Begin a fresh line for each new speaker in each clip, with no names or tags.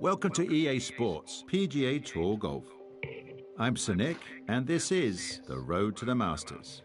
Welcome to EA Sports PGA Tour Golf. I'm Sir Nick, and this is The Road to the Masters.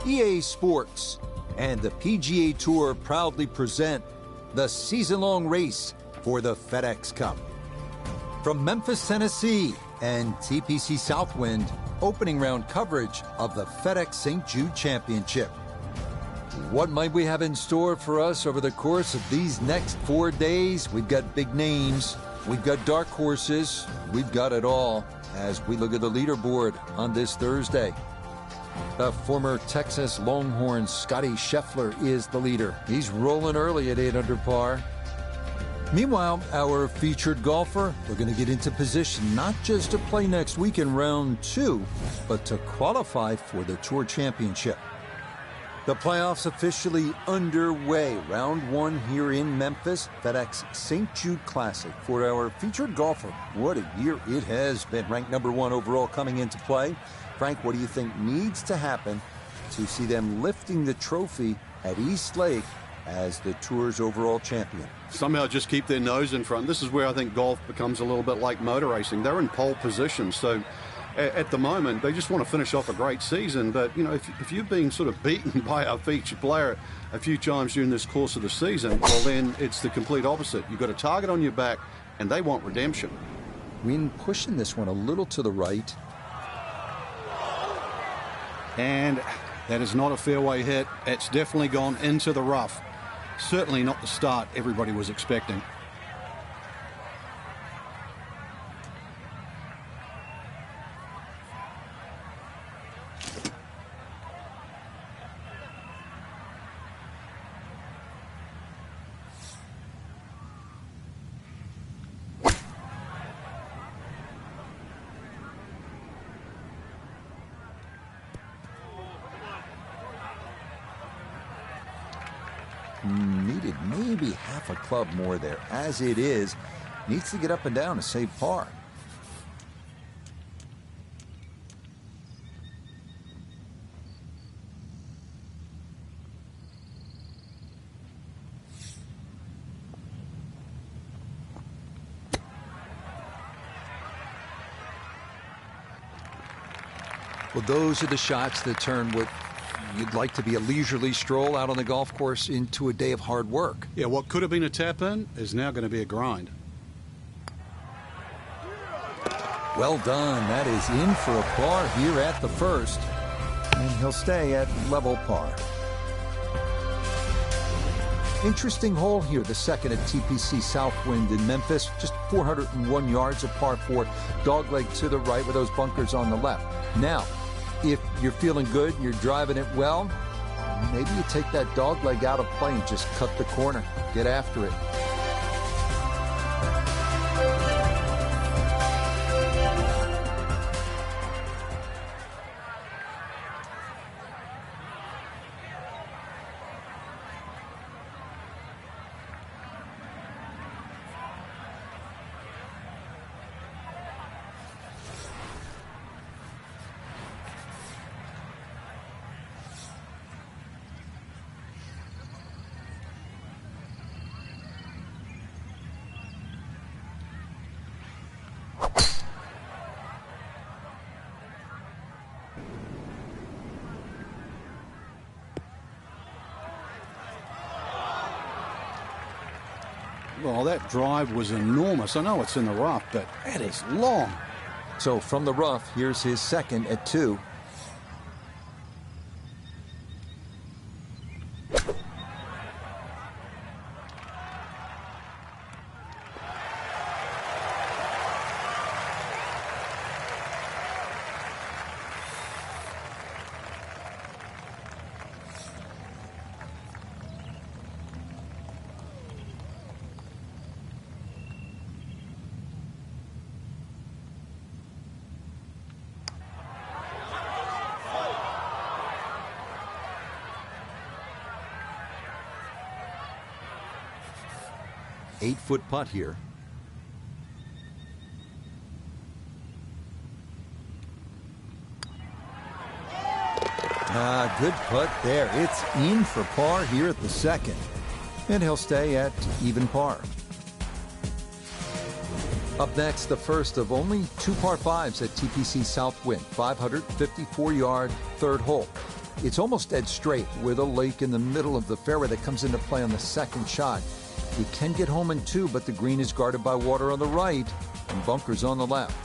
EA Sports and the PGA Tour proudly present the season-long race for the FedEx Cup. From Memphis, Tennessee and TPC Southwind, opening round coverage of the FedEx St. Jude Championship. What might we have in store for us over the course of these next 4 days? We've got big names, we've got dark horses, we've got it all as we look at the leaderboard on this Thursday. The former Texas Longhorn Scotty Scheffler is the leader. He's rolling early at 8 under par. Meanwhile, our featured golfer, we're going to get into position not just to play next week in round 2, but to qualify for the Tour Championship. The playoffs officially underway. Round 1 here in Memphis, FedEx St. Jude Classic for our featured golfer. What a year it has been. Ranked number 1 overall coming into play. Frank, what do you think needs to happen to see them lifting the trophy at East Lake as the Tour's overall champion?
Somehow just keep their nose in front. This is where I think golf becomes a little bit like motor racing. They're in pole position, so at the moment they just want to finish off a great season. But you know, if you're being sort of beaten by our featured player a few times during this course of the season, well then it's the complete opposite. You've got a target on your back and they want redemption.
Wind pushing this one a little to the right.
And that is not a fairway hit. It's definitely gone into the rough. Certainly not the start everybody was expecting.
Needed maybe half a club more there. As it is, needs to get up and down to save par. Well, those are the shots that turn what you'd like to be a leisurely stroll out on the golf course into a day of hard work.
Yeah, what could have been a tap-in is now going to be a grind.
Well done. That is in for a par here at the first. And he'll stay at level par. Interesting hole here, the second at TPC Southwind in Memphis. Just 401 yards of par 4. Dogleg to the right with those bunkers on the left. Now, if you're feeling good and you're driving it well, maybe you take that dog leg out of play and just cut the corner. Get after it.
Well, that drive was enormous. I know it's in the rough, but that is long.
So from the rough, here's his second at 2. Eight-foot putt here. Good putt there. It's in for par here at the second. And he'll stay at even par. Up next, the first of only 2 par 5s at TPC Southwind. 554-yard third hole. It's almost dead straight with a lake in the middle of the fairway that comes into play on the second shot. You can get home in two, but the green is guarded by water on the right and bunkers on the left.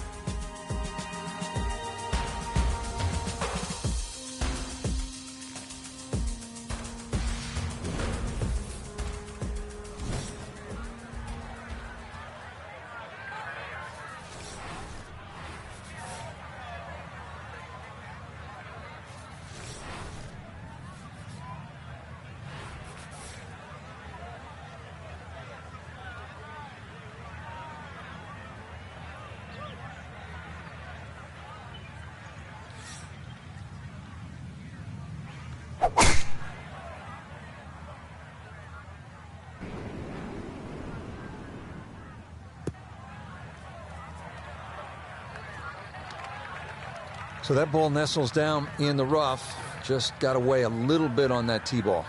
So that ball nestles down in the rough. Just got to weigh a little bit on that tee ball.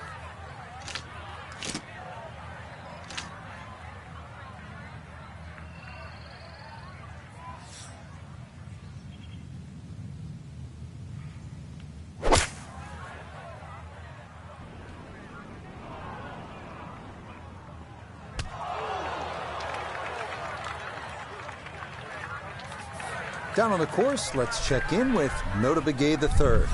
Down on the course, let's check in with Nota Begay III.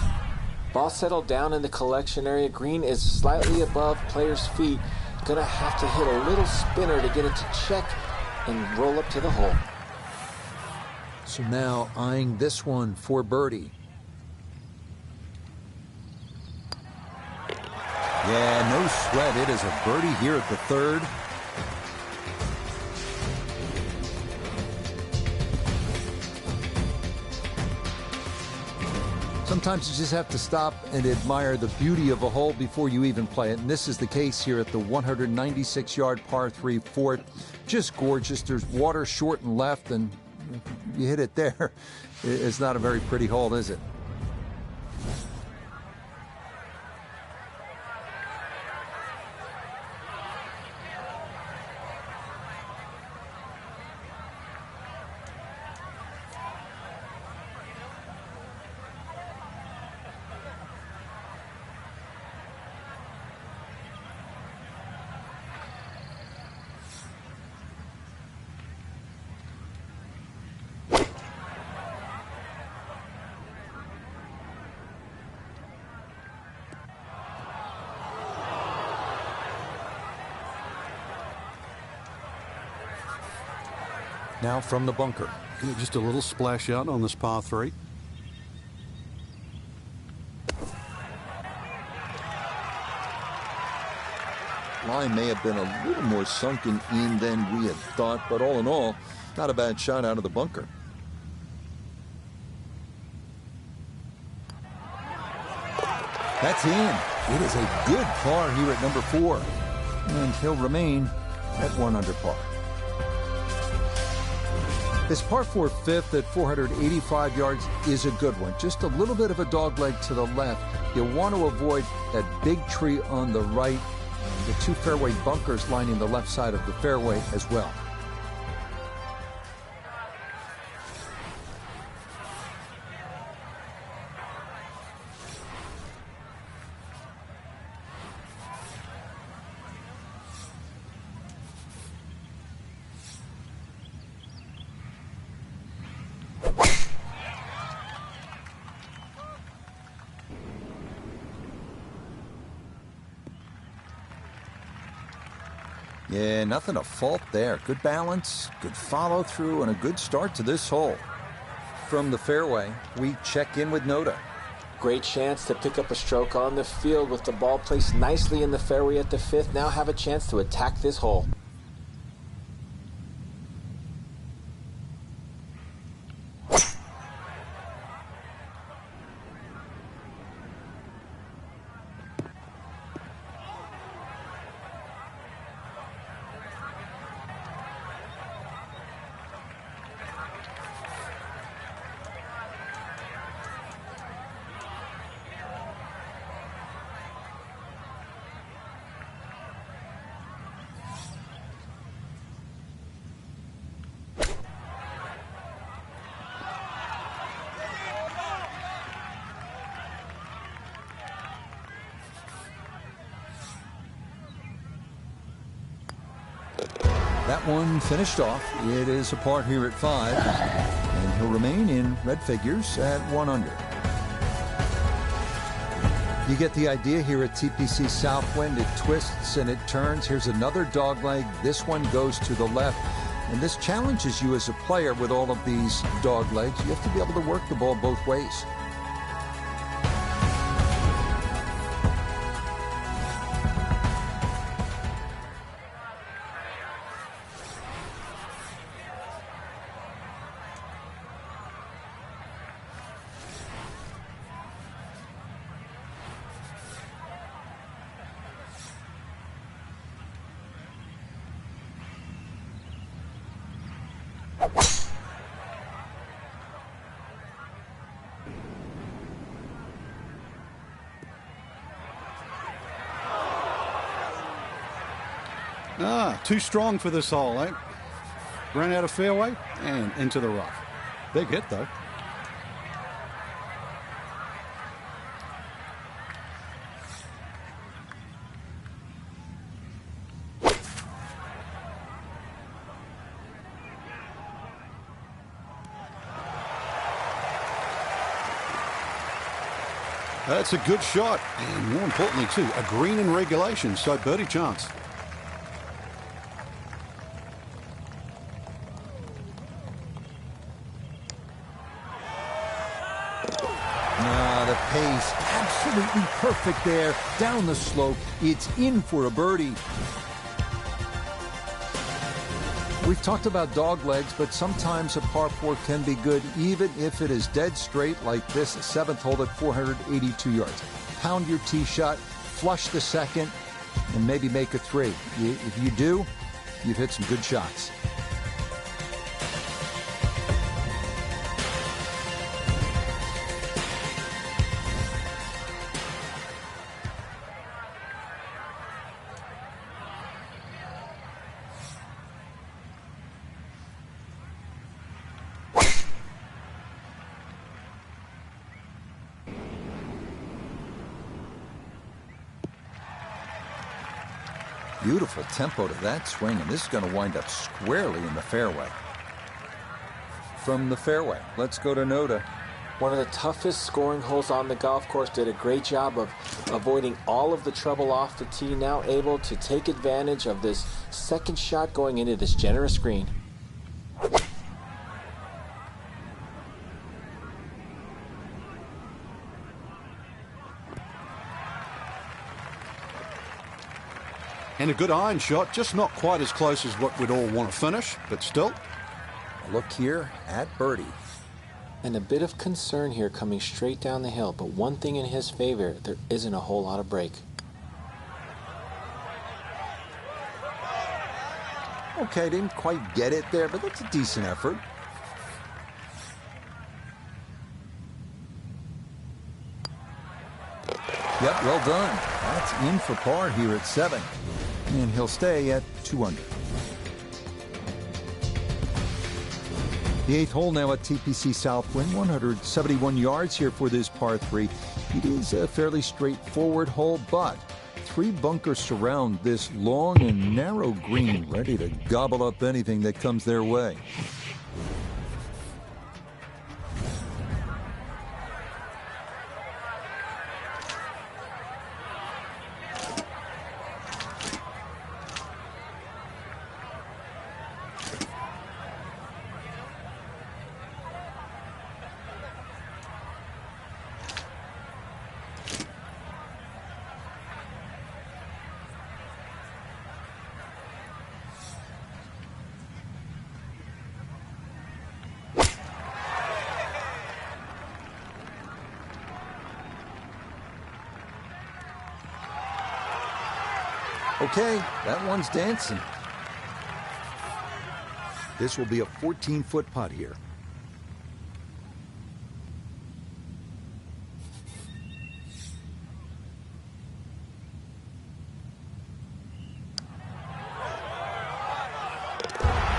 Ball settled down in the collection area. Green is slightly above player's feet. Gonna have to hit a little spinner to get it to check and roll up to the hole.
So now eyeing this one for birdie. Yeah, no sweat. It is a birdie here at the third. Sometimes you just have to stop and admire the beauty of a hole before you even play it. And this is the case here at the 196-yard par 3 fourth. Just gorgeous. There's water short and left, and you hit it there. It's not a very pretty hole, is it? Now from the bunker.
Yeah, just a little splash out on this par 3.
Line may have been a little more sunken in than we had thought, but all in all, not a bad shot out of the bunker. That's in. It is a good par here at number 4. And he'll remain at 1 under par. This par 4 fifth at 485 yards is a good one. Just a little bit of a dogleg to the left. You'll want to avoid that big tree on the right. The 2 fairway bunkers lining the left side of the fairway as well. Yeah, nothing to fault there. Good balance, good follow through, and a good start to this hole. From the fairway, we check in with Nota.
Great chance to pick up a stroke on the field with the ball placed nicely in the fairway at the 5th. Now have a chance to attack this hole.
That one finished off. It is a par here at 5, and he'll remain in red figures at 1 under. You get the idea here at TPC Southwind. It twists and it turns. Here's another dogleg. This one goes to the left. And this challenges you as a player with all of these dog legs. You have to be able to work the ball both ways.
Too strong for this hole, eh? Ran out of fairway and into the rough. Big hit, though. That's a good shot, and more importantly, too, a green in regulation, so birdie chance.
The pace, absolutely perfect there. Down the slope, it's in for a birdie. We've talked about dog legs, but sometimes a par 4 can be good, even if it is dead straight like this 7th hole at 482 yards. Pound your tee shot, flush the second, and maybe make a 3. If you do, you've hit some good shots. Beautiful tempo to that swing, and this is going to wind up squarely in the fairway. From the fairway, let's go to Noda.
One of the toughest scoring holes on the golf course. Did a great job of avoiding all of the trouble off the tee. Now able to take advantage of this second shot going into this generous green.
And a good iron shot, just not quite as close as what we'd all want to finish, but still.
A look here at birdie.
And a bit of concern here coming straight down the hill, but one thing in his favor, there isn't a whole lot of break.
Okay, didn't quite get it there, but that's a decent effort. Yep, well done. That's in for par here at 7. And he'll stay at 2 under. The 8th hole now at TPC Southwind, 171 yards here for this par 3. It is a fairly straightforward hole, but 3 bunkers surround this long and narrow green, ready to gobble up anything that comes their way. Okay, that one's dancing. This will be a 14-foot putt here.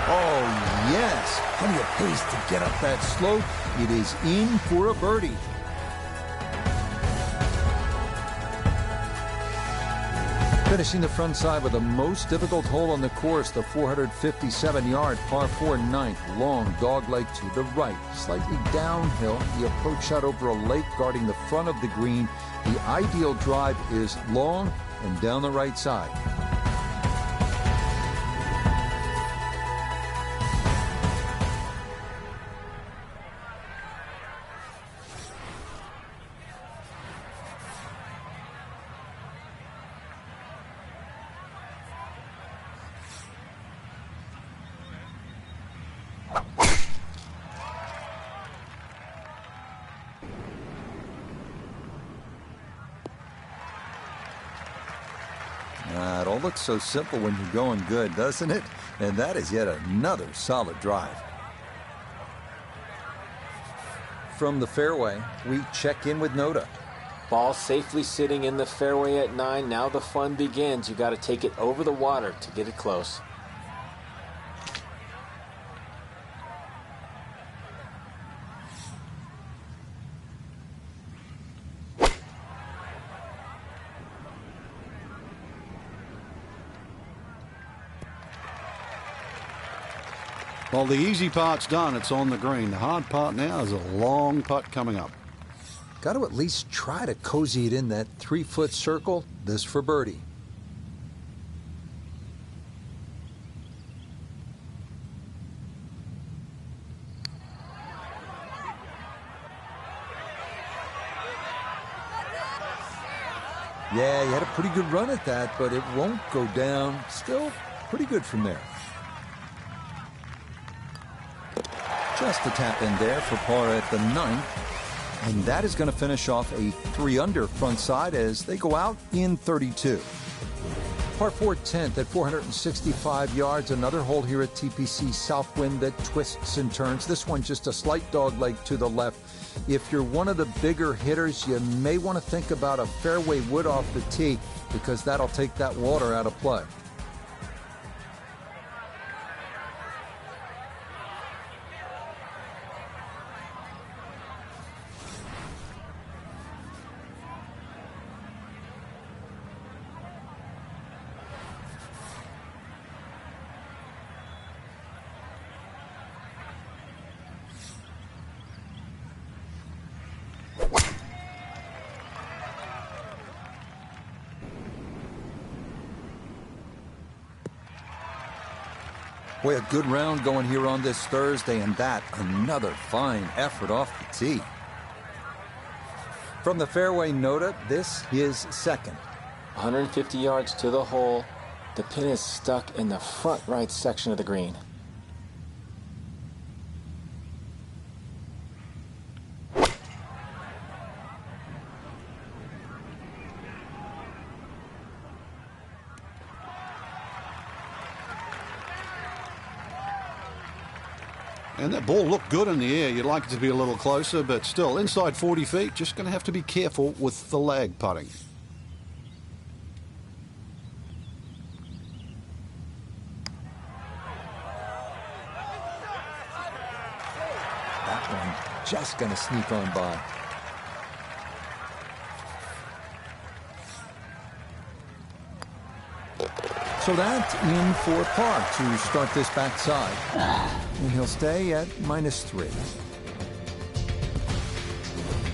Oh, yes. Plenty of pace to get up that slope. It is in for a birdie. Finishing the front side with the most difficult hole on the course, the 457-yard par 4 ninth. Long dogleg to the right, slightly downhill. The approach shot over a lake guarding the front of the green. The ideal drive is long and down the right side. It all looks so simple when you're going good, doesn't it? And that is yet another solid drive. From the fairway, we check in with Nota.
Ball safely sitting in the fairway at 9. Now the fun begins. You got to take it over the water to get it close.
Well, the easy part's done. It's on the green. The hard part now is a long putt coming up.
Got to at least try to cozy it in that 3-foot circle. This for birdie. Yeah, he had a pretty good run at that, but it won't go down. Still pretty good from there. Just a tap in there for par at the 9th. And that is going to finish off a 3-under front side as they go out in 32. Par 4 10th at 465 yards. Another hole here at TPC Southwind that twists and turns. This one just a slight dogleg to the left. If you're one of the bigger hitters, you may want to think about a fairway wood off the tee because that'll take that water out of play. Boy, a good round going here on this Thursday, and that another fine effort off the tee. From the fairway, Nota, this is second.
150 yards to the hole. The pin is stuck in the front right section of the green.
And that ball looked good in the air. You'd like it to be a little closer, but still inside 40 feet. Just going to have to be careful with the lag putting.
That one just going to sneak on by. So that's in for par to start this backside. And he'll stay at -3.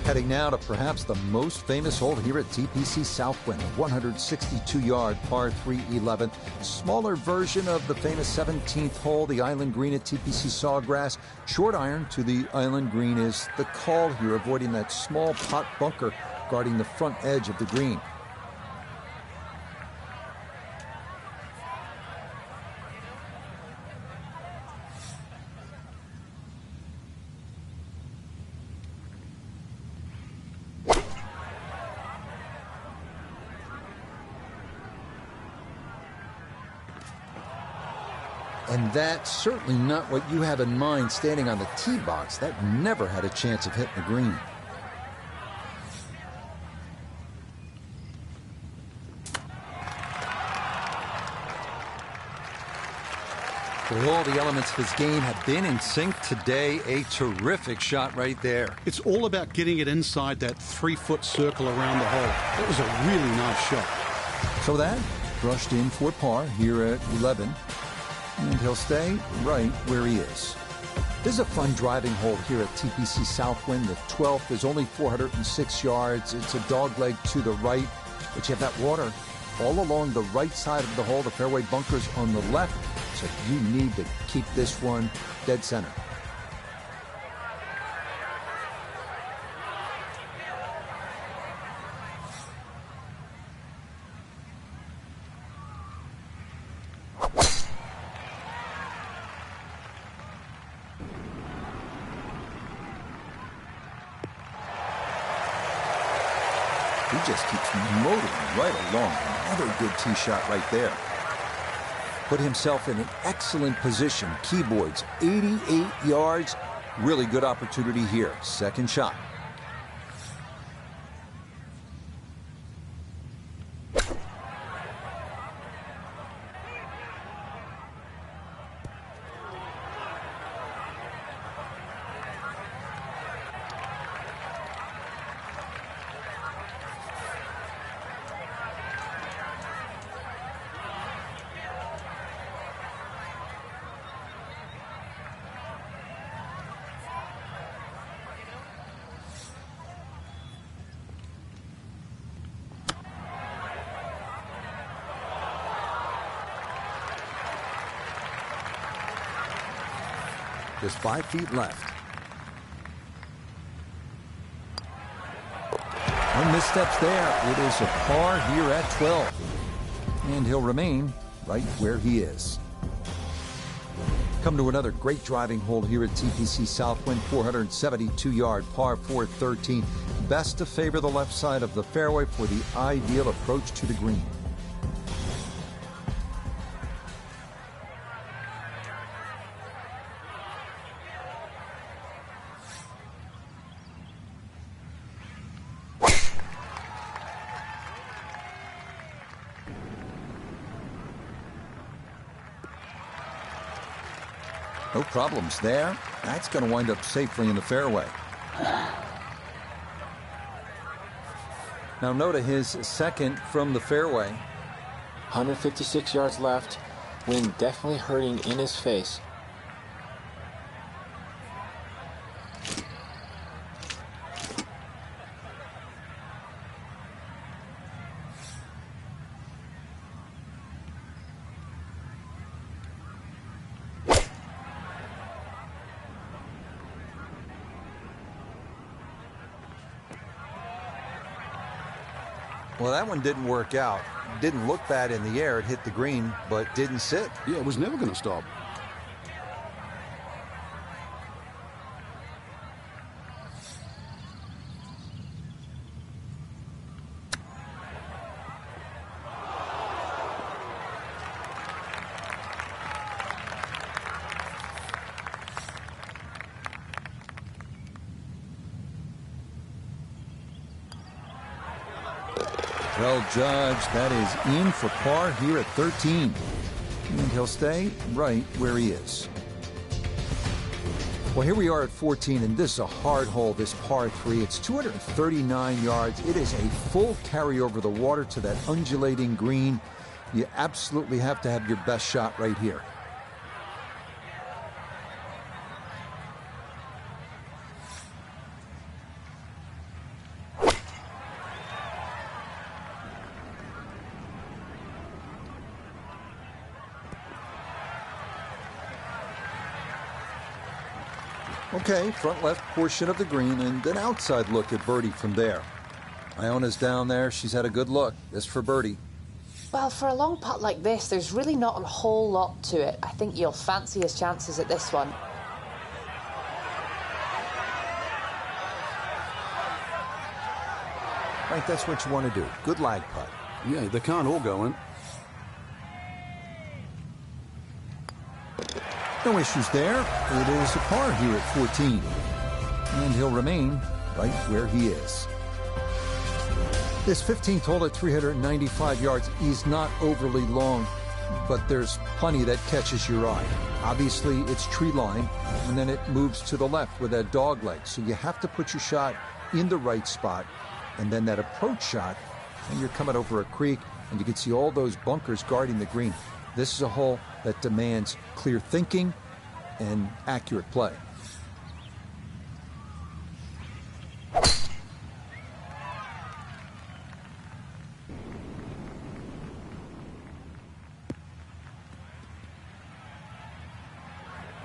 Heading now to perhaps the most famous hole here at TPC Southwind, 162-yard par 3 11th. Smaller version of the famous 17th hole, the island green at TPC Sawgrass. Short iron to the island green is the call here, avoiding that small pot bunker guarding the front edge of the green. And that's certainly not what you have in mind standing on the tee box. That never had a chance of hitting the green. Well, all the elements of his game have been in sync today. A terrific shot right there.
It's all about getting it inside that 3-foot circle around the hole. That was a really nice shot.
So that brushed in for par here at 11. And he'll stay right where he is. This is a fun driving hole here at TPC Southwind. The 12th is only 406 yards. It's a dogleg to the right, but you have that water all along the right side of the hole. The fairway bunkers on the left, so you need to keep this one dead center. He just keeps motoring right along. Another good tee shot right there. Put himself in an excellent position. Keyboards, 88 yards. Really good opportunity here. Second shot. Just 5 feet left. One missteps there. It is a par here at 12. And he'll remain right where he is. Come to another great driving hole here at TPC Southwind. 472-yard par 413. Best to favor the left side of the fairway for the ideal approach to the green. No problems there. That's going to wind up safely in the fairway. Now Noda, his second from the fairway.
156 yards left. Wind definitely hurting in his face.
Well, that one didn't work out. Didn't look bad in the air. It hit the green, but didn't sit.
Yeah, it was never going to stop.
Well judged. That is in for par here at 13. And he'll stay right where he is. Well, here we are at 14, and this is a hard hole, this par 3. It's 239 yards. It is a full carry over the water to that undulating green. You absolutely have to have your best shot right here. Okay, front left portion of the green and an outside look at birdie from there. Iona's down there. She's had a good look. This for birdie.
Well, for a long putt like this, there's really not a whole lot to it. I think you'll fancy his chances at this one.
Right, that's what you want to do. Good lag putt.
Yeah, they can't all go in.
No issues there. It is a par here at 14. And he'll remain right where he is. This 15th hole at 395 yards is not overly long, but there's plenty that catches your eye. Obviously, it's tree line, and then it moves to the left with that dog leg. So you have to put your shot in the right spot, and then that approach shot, and you're coming over a creek. and you can see all those bunkers guarding the green. This is a hole that demands clear thinking and accurate play.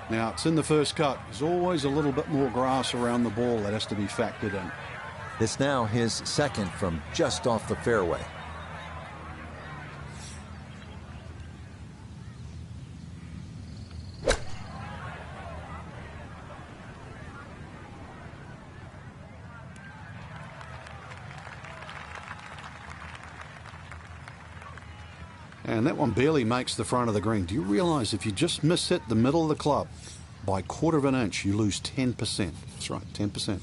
Now, it's in the first cut. There's always a little bit more grass around the ball that has to be factored in.
It's now his second from just off the fairway.
And that one barely makes the front of the green. Do you realize if you just miss hit the middle of the club by 1/4 of an inch, you lose 10%? That's right, 10%.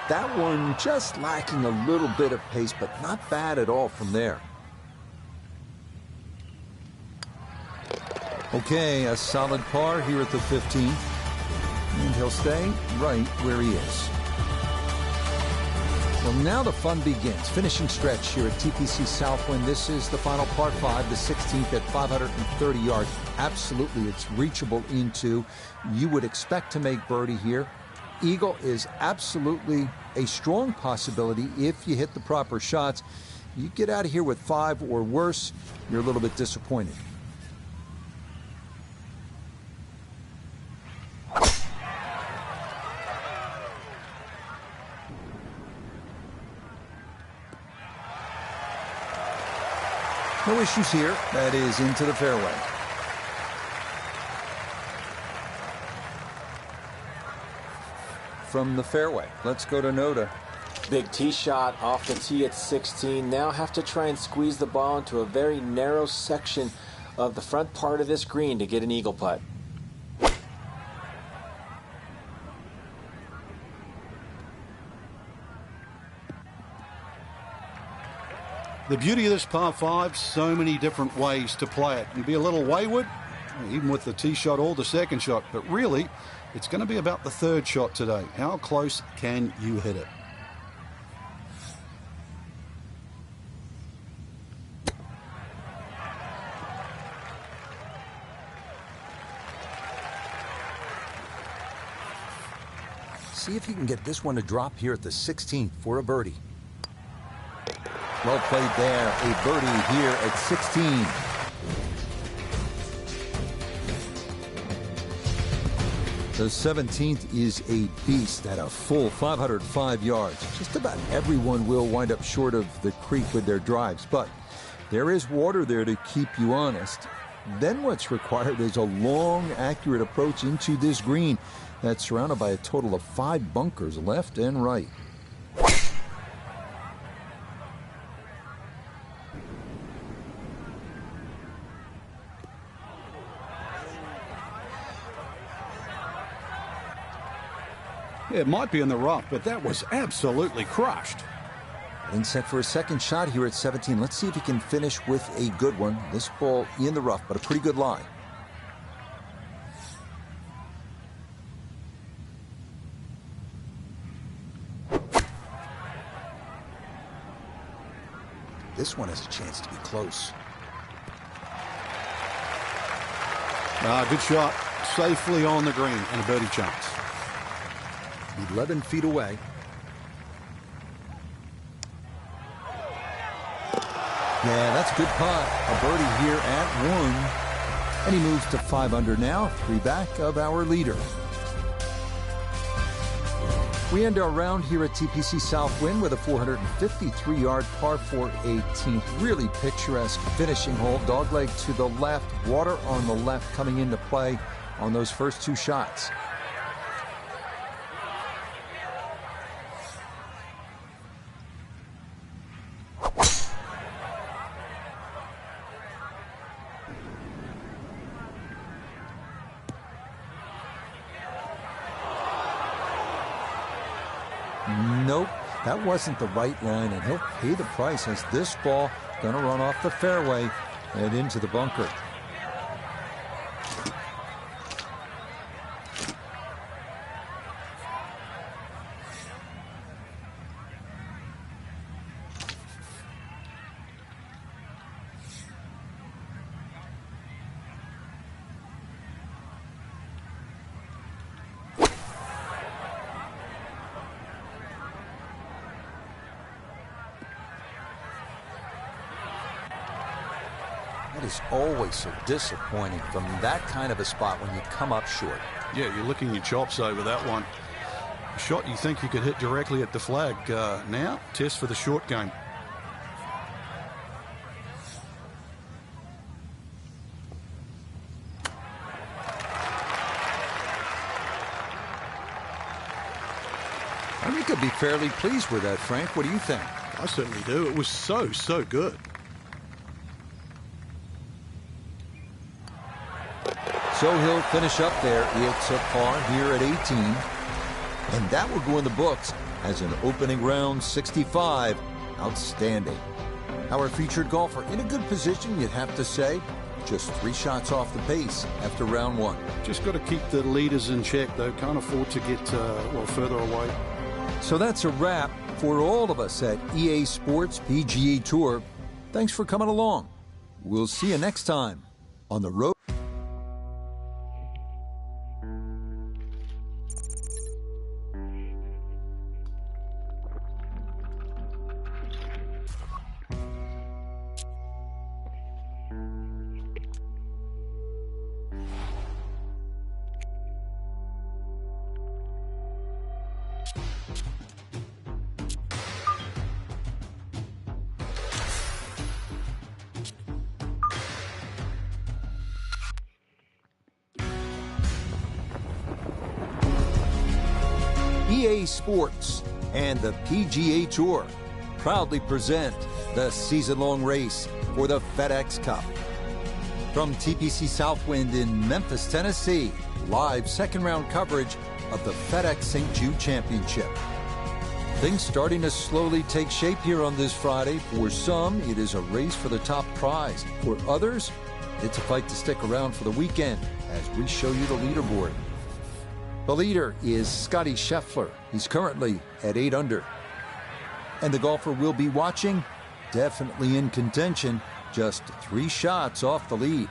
That one just lacking a little bit of pace, but not bad at all from there. Okay, a solid par here at the 15th. And he'll stay right where he is. Well, now the fun begins. Finishing stretch here at TPC Southwind. This is the final par 5, the 16th at 530 yards. Absolutely, it's reachable into. You would expect to make birdie here. Eagle is absolutely a strong possibility if you hit the proper shots. You get out of here with 5 or worse, you're a little bit disappointed. No issues here. That is into the fairway. From the fairway, let's go to Noda.
Big tee shot off the tee at 16. Now have to try and squeeze the ball into a very narrow section of the front part of this green to get an eagle putt.
The beauty of this par 5, so many different ways to play it. You'd be a little wayward, even with the tee shot or the second shot, but really, it's going to be about the third shot today. How close can you hit it?
See if you can get this one to drop here at the 16th for a birdie. Well played there. A birdie here at 16. The 17th is a beast at a full 505 yards. Just about everyone will wind up short of the creek with their drives, but there is water there to keep you honest. Then what's required is a long, accurate approach into this green that's surrounded by a total of 5 bunkers left and right.
It might be in the rough, but that was absolutely crushed.
And set for a second shot here at 17. Let's see if he can finish with a good one. This ball in the rough, but a pretty good lie. This one has a chance to be close.
Good shot. Safely on the green and a birdie chance.
11 feet away. Yeah, that's a good putt. A birdie here at 1. And he moves to 5 under now, 3 back of our leader. We end our round here at TPC Southwind with a 453-yard par 4 18th. Really picturesque finishing hole. Dogleg to the left, water on the left coming into play on those first 2 shots. Nope, that wasn't the right line, and he'll pay the price as this ball going to run off the fairway and into the bunker. is always so disappointing from that kind of a spot when you come up short.
Yeah, you're licking your chops over that one. A shot you think you could hit directly at the flag. Now, test for the short game.
I think I'd be fairly pleased with that, Frank. What do you think?
I certainly do. It was so good.
So he'll finish up there. It's a par here at 18. And that will go in the books as an opening round 65. Outstanding. Our featured golfer in a good position, you'd have to say. Just 3 shots off the pace after round 1.
Just got to keep the leaders in check, though. Can't afford to get further away.
So that's a wrap for all of us at EA Sports PGA Tour. Thanks for coming along. We'll see you next time on the road. EA Sports and the PGA Tour proudly present the season-long race for the FedEx Cup. From TPC Southwind in Memphis, Tennessee, live second-round coverage of the FedEx St. Jude Championship. Things starting to slowly take shape here on this Friday. For some, it is a race for the top prize. For others, it's a fight to stick around for the weekend as we show you the leaderboard. The leader is Scotty Scheffler. He's currently at 8 under. And the golfer we'll be watching, definitely in contention, just 3 shots off the lead.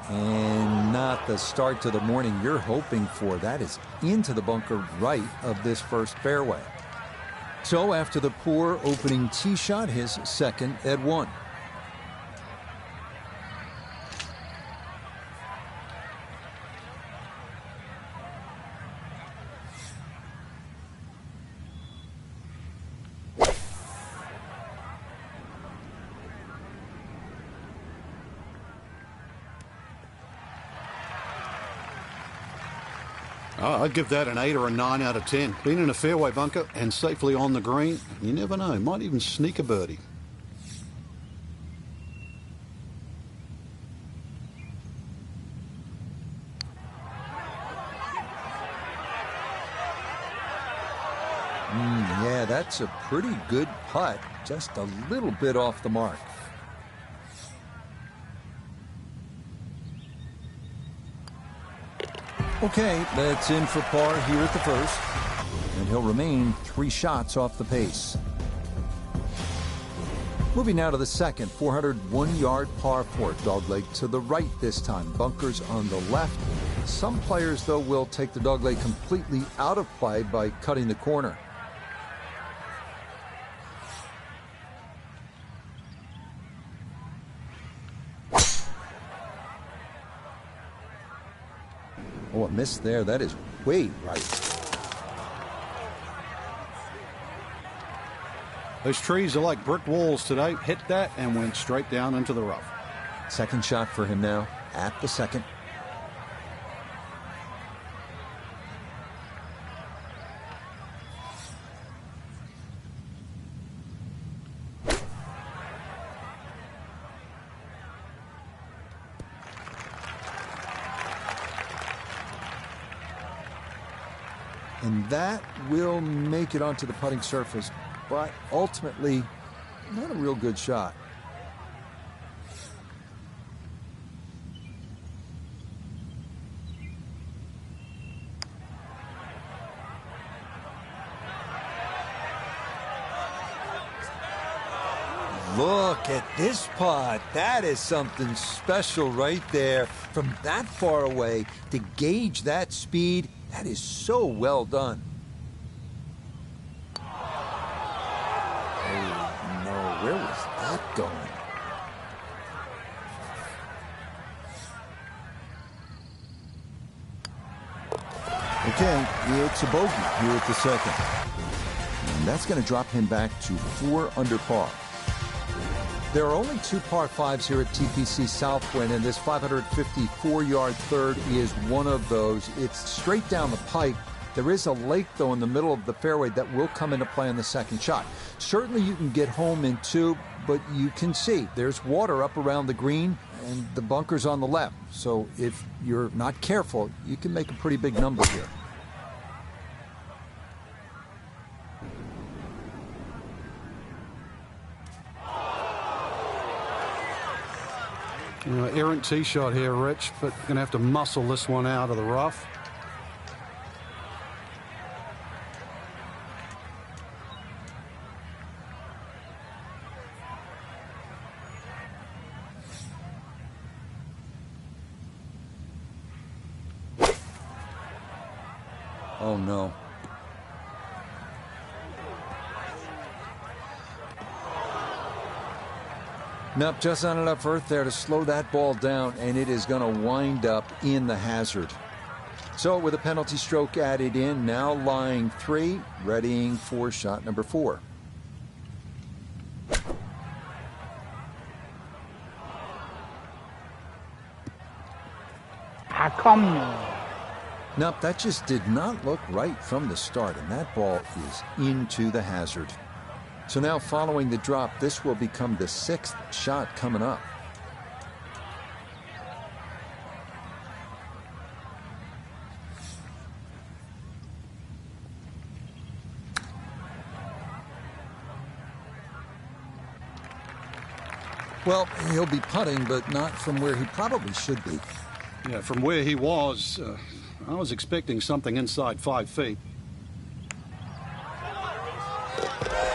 And not the start to the morning you're hoping for. That is into the bunker right of this first fairway. So after the poor opening tee shot, his second at 1.
I'd give that an 8 or a 9 out of 10. Been in a fairway bunker and safely on the green. You never know. Might even sneak a birdie.
Yeah, that's a pretty good putt. Just a little bit off the mark. Okay, that's in for par here at the first. And he'll remain 3 shots off the pace. Moving now to the second, 401-yard par 4. Dogleg to the right this time. Bunkers on the left. Some players, though, will take the dogleg completely out of play by cutting the corner. Oh, a miss there. That is way right.
Those trees are like brick walls today. Hit that and went straight down into the rough.
Second shot for him now at the second. And that will make it onto the putting surface, but ultimately, not a real good shot. Look at this putt. That is something special right there. From that far away to gauge that speed, that is so well done. Oh, no. Where was that going? Okay, it's a bogey here at the second. And that's going to drop him back to 4 under par. There are only 2 par 5s here at TPC Southwind, and this 554-yard third is one of those. It's straight down the pike. There is a lake, though, in the middle of the fairway that will come into play on the second shot. Certainly you can get home in 2, but you can see there's water up around the green and the bunker's on the left. So if you're not careful, you can make a pretty big number here.
Errant tee shot here, Rich, but going to have to muscle this one out of the rough.
Oh, no. Nope, just not enough earth there to slow that ball down, and it is going to wind up in the hazard. So with a penalty stroke added in, now lying 3, readying for shot number 4.
How come?
Nope, that just did not look right from the start, and that ball is into the hazard. So now following the drop, this will become the 6th shot coming up. Well, he'll be putting, but not from where he probably should be.
Yeah, from where he was, I was expecting something inside 5 feet.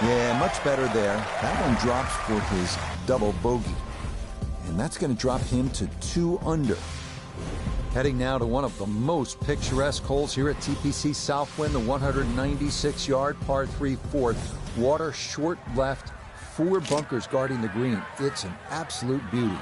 Yeah, much better there. That one drops for his double bogey. And that's going to drop him to 2 under. Heading now to one of the most picturesque holes here at TPC Southwind, the 196-yard par 3 fourth. Water short left, 4 bunkers guarding the green. It's an absolute beauty.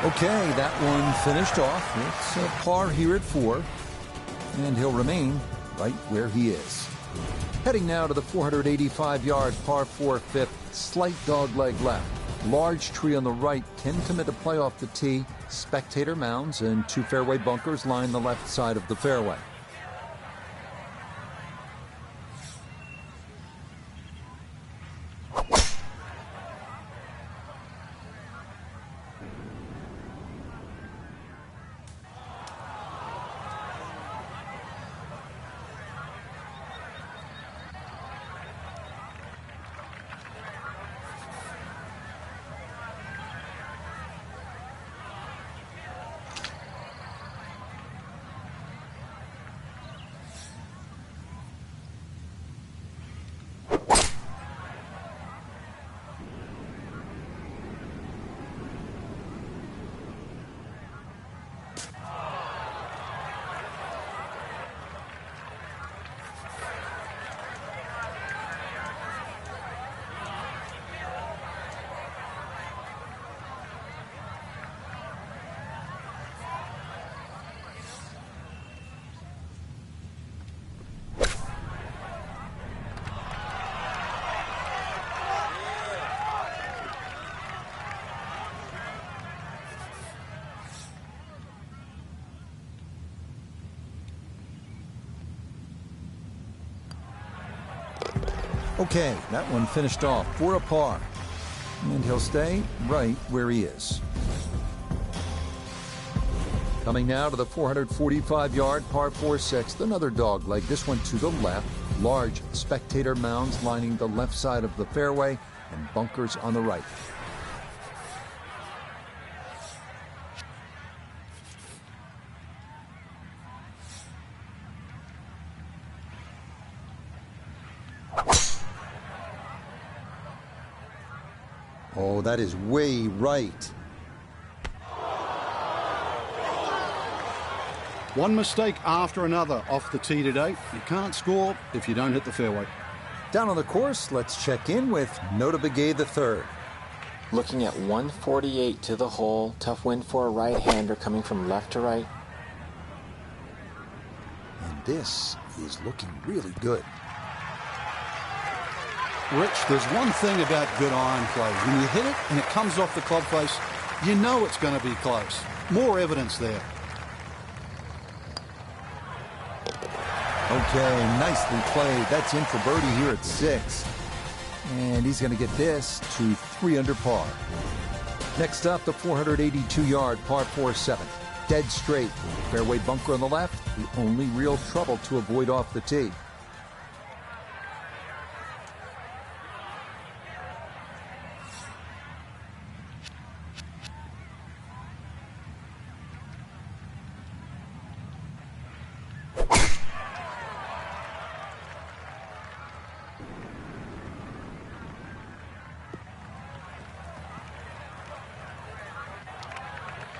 Okay, that one finished off. It's a par here at 4, and he'll remain right where he is. Heading now to the 485-yard par 4 fifth, slight dogleg left. Large tree on the right can come into play off the tee. Spectator mounds and 2 fairway bunkers line the left side of the fairway. Okay, that one finished off for a par. And he'll stay right where he is. Coming now to the 445-yard par 4/6, another dogleg, this one to the left. Large spectator mounds lining the left side of the fairway and bunkers on the right. Oh, that is way right.
One mistake after another off the tee today. You can't score if you don't hit the fairway.
Down on the course, let's check in with Nota Begay III.
Looking at 148 to the hole. Tough win for a right-hander coming from left to right.
And this is looking really good.
Rich, there's one thing about good iron play. When you hit it and it comes off the club face, you know it's going to be close. More evidence there.
Okay, nicely played. That's in for birdie here at 6. And he's going to get this to 3 under par. Next up, the 482-yard par 4/7. Dead straight. Fairway bunker on the left. The only real trouble to avoid off the tee.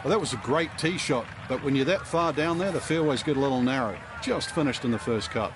Well, that was a great tee shot, but when you're that far down there, the fairways get a little narrow. Just finished in the first cut.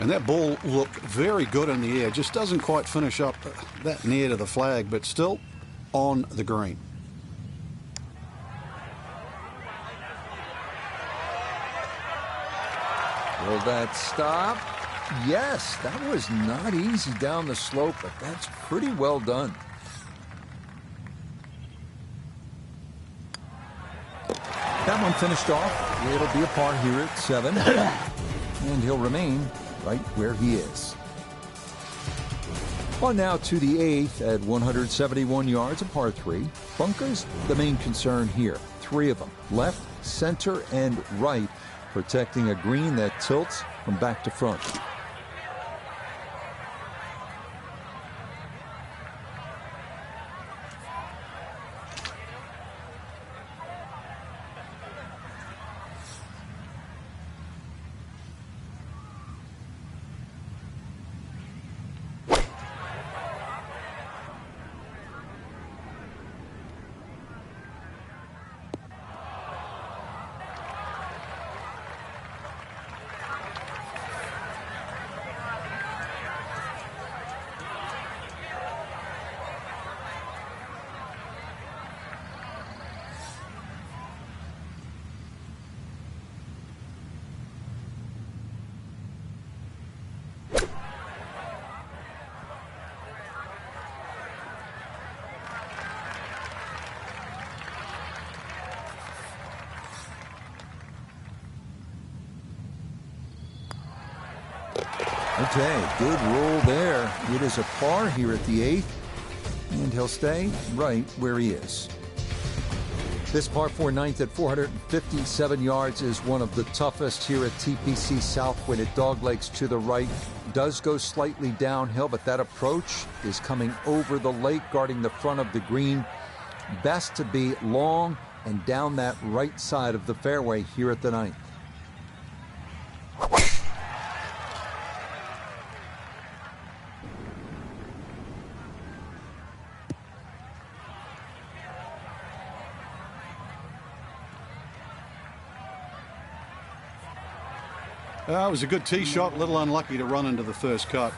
And that ball looked very good in the air. Just doesn't quite finish up that near to the flag, but still on the green.
Will that stop? Yes, that was not easy down the slope, but that's pretty well done. That one finished off. It'll be a par here at 7. And he'll remain right where he is. On now to the 8th at 171 yards, a par 3. Bunkers, the main concern here. 3 of them, left, center, and right, protecting a green that tilts from back to front. Okay, good roll there. It is a par here at the 8th, and he'll stay right where he is. This par 4 9th at 457 yards is one of the toughest here at TPC South when it doglegs to the right. Does go slightly downhill, but that approach is coming over the lake, guarding the front of the green. Best to be long and down that right side of the fairway here at the 9th.
It was a good tee shot, a little unlucky to run into the first cut.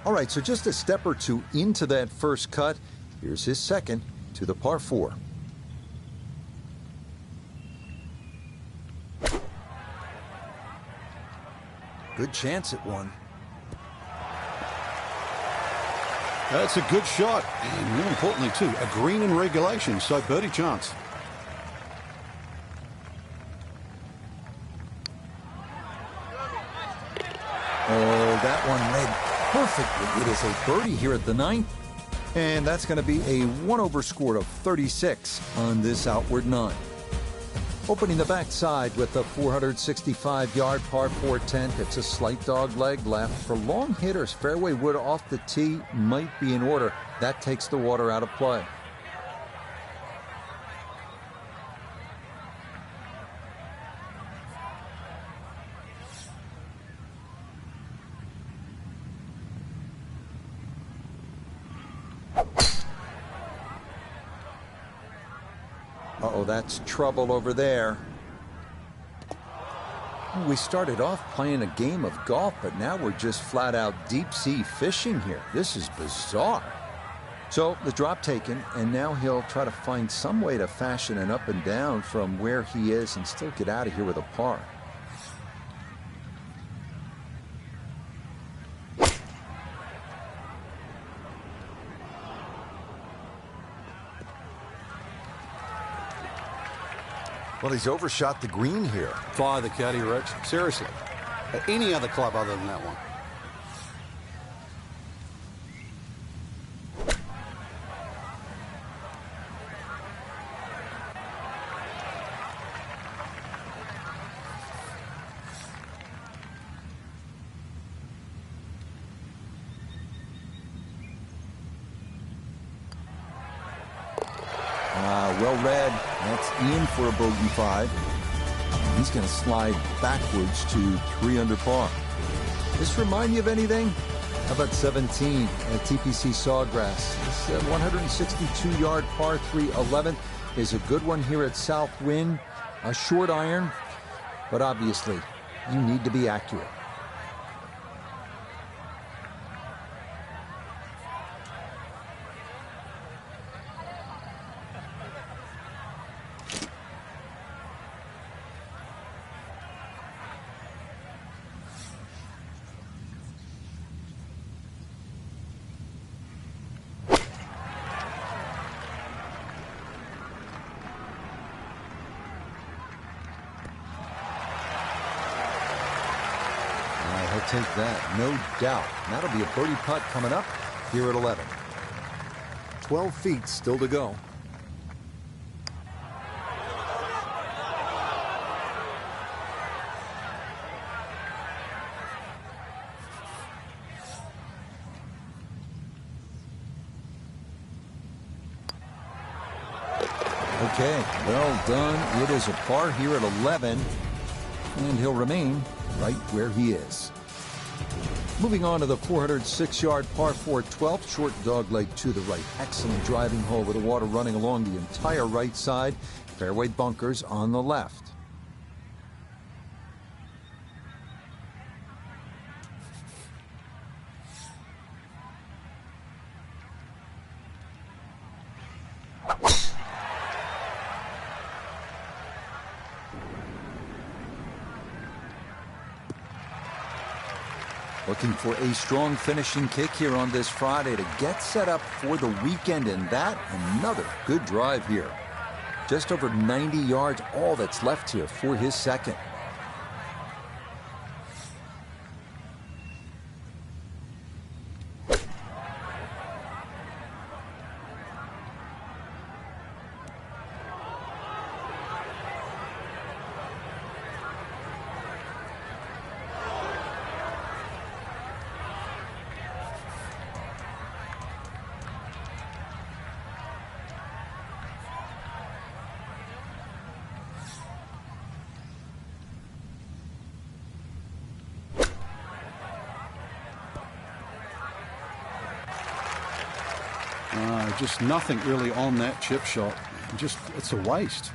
All right, so just a step or two into that first cut. Here's his second to the par 4. Good chance at one.
That's a good shot, and more importantly, too, a green in regulation, so birdie chance.
Oh, that one read perfectly. It is a birdie here at the 9th, and that's going to be a 1-over score of 36 on this outward 9. Opening the backside with the 465-yard par 4 10. It's a slight dog leg left. For long hitters, fairway wood off the tee might be in order. That takes the water out of play. Uh-oh, that's trouble over there. We started off playing a game of golf, but now we're just flat out deep sea fishing here. This is bizarre. So the drop taken, and now he'll try to find some way to fashion an up and down from where he is and still get out of here with a par. Well, he's overshot the green here.
Fire the caddy, Rich. Seriously. Any other club other than that one.
Well read. That's in for a bogey 5. He's going to slide backwards to 3 under par. This remind you of anything? How about 17 at TPC Sawgrass? This 162-yard par 3 11th is a good one here at Southwind. A short iron, but obviously you need to be accurate. Take that, no doubt. And that'll be a birdie putt coming up here at 11. 12 feet still to go. Okay, well done. It is a par here at 11, and he'll remain right where he is. Moving on to the 406-yard par 4 12th, short dogleg to the right. Excellent driving hole with the water running along the entire right side. Fairway bunkers on the left. Looking for a strong finishing kick here on this Friday to get set up for the weekend, and that another good drive here. Just over 90 yards, all that's left here for his second.
Just nothing really on that chip shot. Just, it's a waste.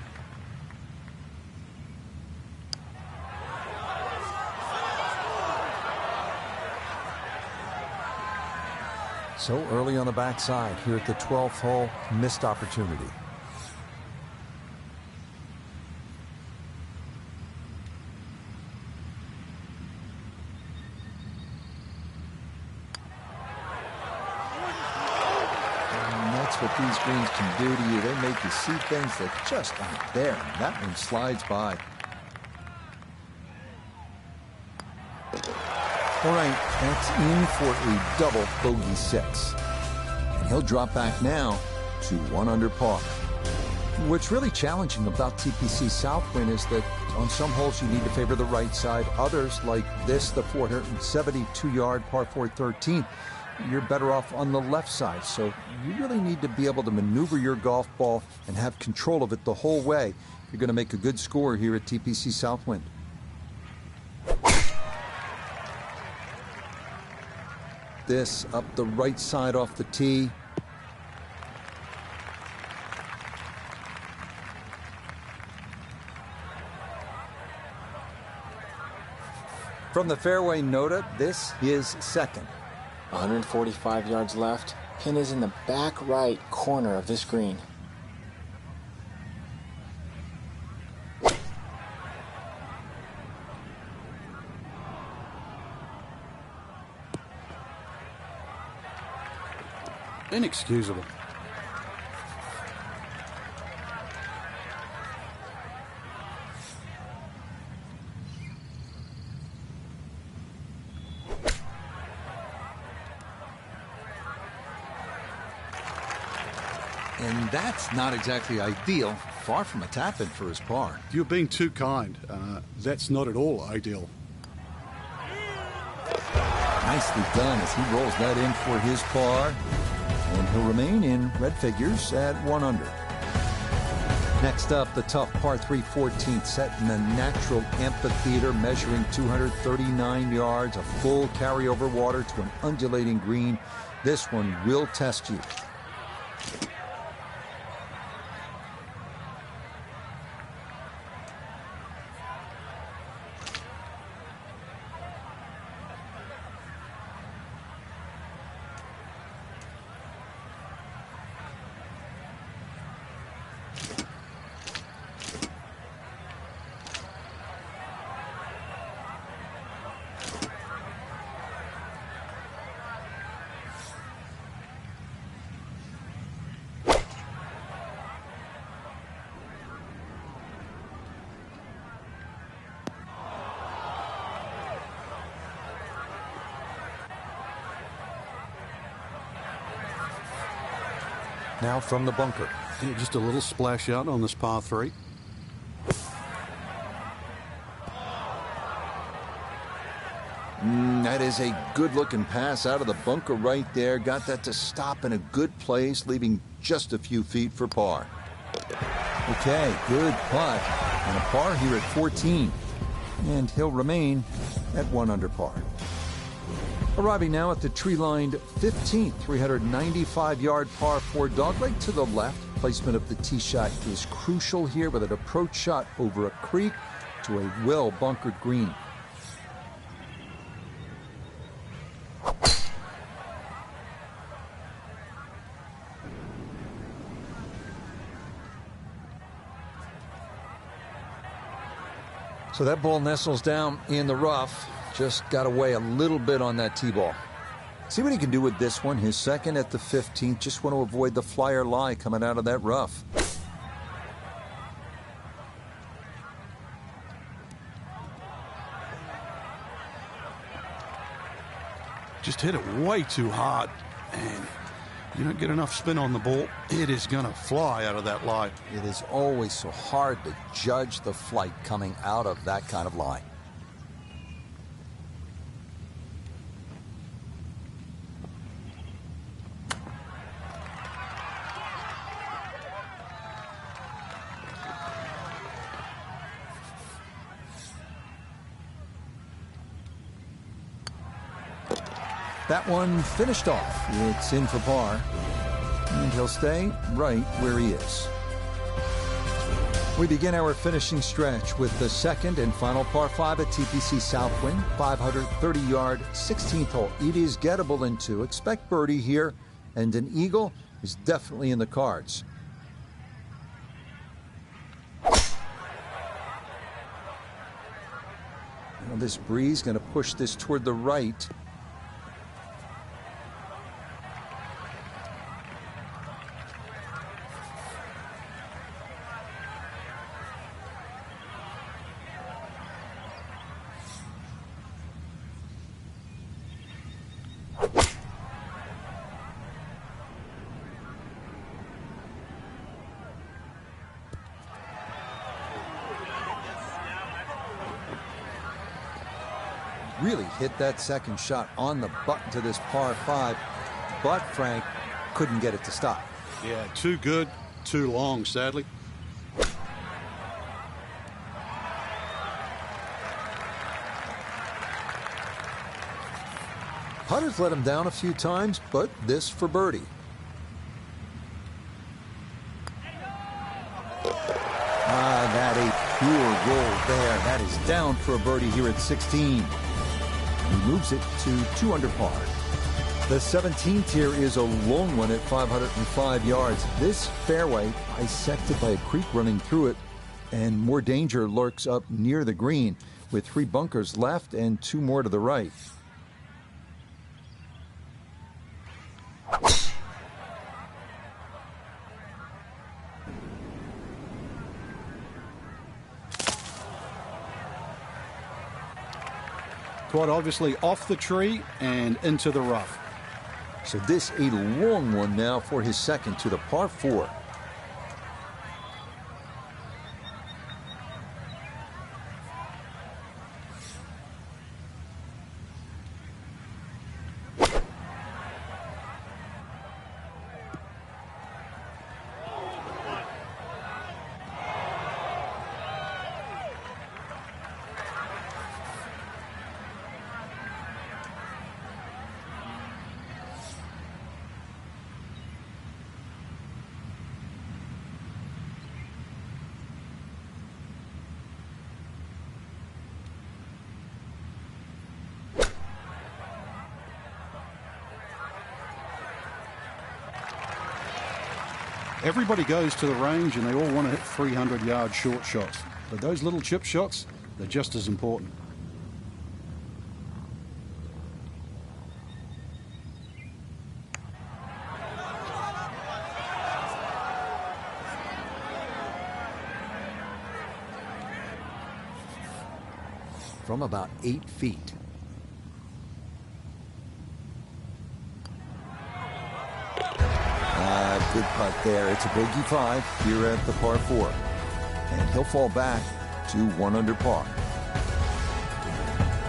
So early on the backside here at the 12th hole, missed opportunity. And that's what these greens can do to you. They make you see things that just aren't there. And that one slides by. All right, that's in for a double bogey 6. And he'll drop back now to 1 under par. What's really challenging about TPC Southwind is that on some holes you need to favor the right side. Others, like this, the 472-yard par 4 13th, you're better off on the left side. So you really need to be able to maneuver your golf ball and have control of it the whole way. You're going to make a good score here at TPC Southwind. This up the right side off the tee. From the fairway nota, this is second.
145 yards left. Pin is in the back right corner of this green.
Inexcusable.
And that's not exactly ideal. Far from a tap-in for his par.
You're being too kind. That's not at all ideal.
Nicely done as he rolls that in for his par. And he'll remain in red figures at 1 under. Next up, the tough par 3 14th set in the natural amphitheater, measuring 239 yards, a full carryover water to an undulating green. This one will test you. Now from the bunker.
Yeah, just a little splash out on this par 3.
That is a good-looking pass out of the bunker right there. Got that to stop in a good place, leaving just a few feet for par. Okay, good putt. And a par here at 14. And he'll remain at 1 under par. Arriving now at the tree-lined 15th, 395-yard par 4 dogleg to the left. Placement of the tee shot is crucial here with an approach shot over a creek to a well-bunkered green. So that ball nestles down in the rough. Just got away a little bit on that tee ball. See what he can do with this one. His second at the 15th. Just want to avoid the flyer lie coming out of that rough.
Just hit it way too hard. And you don't get enough spin on the ball, it is going to fly out of that lie.
It is always so hard to judge the flight coming out of that kind of lie. That one finished off. It's in for par. And he'll stay right where he is. We begin our finishing stretch with the second and final par 5 at TPC Southwind, 530-yard, 16th hole. It is gettable in 2. Expect birdie here, and an eagle is definitely in the cards. Now this breeze going to push this toward the right. Really hit that second shot on the button to this par 5, but Frank couldn't get it to stop.
Yeah, too good, too long, sadly.
Putter's let him down a few times, but this for birdie. That a pure roll there. That is down for a birdie here at 16. He moves it to 2 under par. The 17th here is a long one at 505 yards. This fairway bisected by a creek running through it, and more danger lurks up near the green with 3 bunkers left and 2 more to the right.
Quite obviously off the tree and into the rough.
So this a long one now for his second to the par 4.
Everybody goes to the range and they all want to hit 300-yard short shots. But those little chip shots, they're just as important.
From about 8 feet. Good putt there. It's a bogey 5 here at the par 4. And he'll fall back to 1 under par.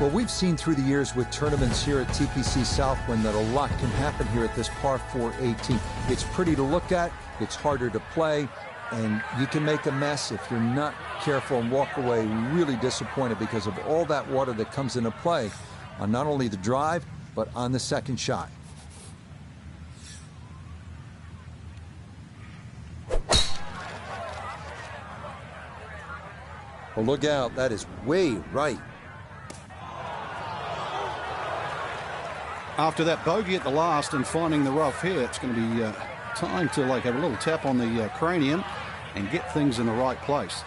Well, we've seen through the years with tournaments here at TPC Southwind that a lot can happen here at this par 4 18. It's pretty to look at. It's harder to play. And you can make a mess if you're not careful and walk away really disappointed because of all that water that comes into play on not only the drive, but on the second shot. Well, look out. That is way right.
After that bogey at the last and finding the rough here, it's going to be time to have a little tap on the cranium and get things in the right place.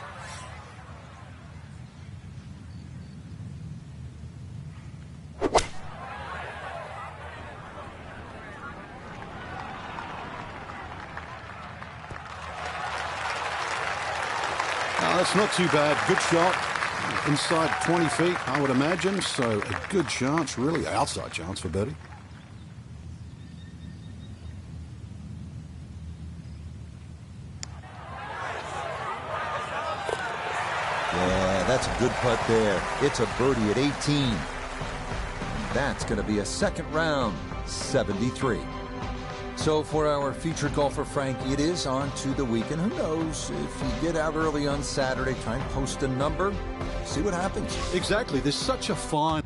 That's not too bad. Good shot. Inside 20 feet, I would imagine. So a good chance, really outside chance for birdie.
Yeah, that's a good putt there. It's a birdie at 18. That's going to be a second round, 73. So for our featured golfer, Frank, it is on to the weekend. Who knows? If you get out early on Saturday, try and post a number, see what happens.
Exactly. There's such a fine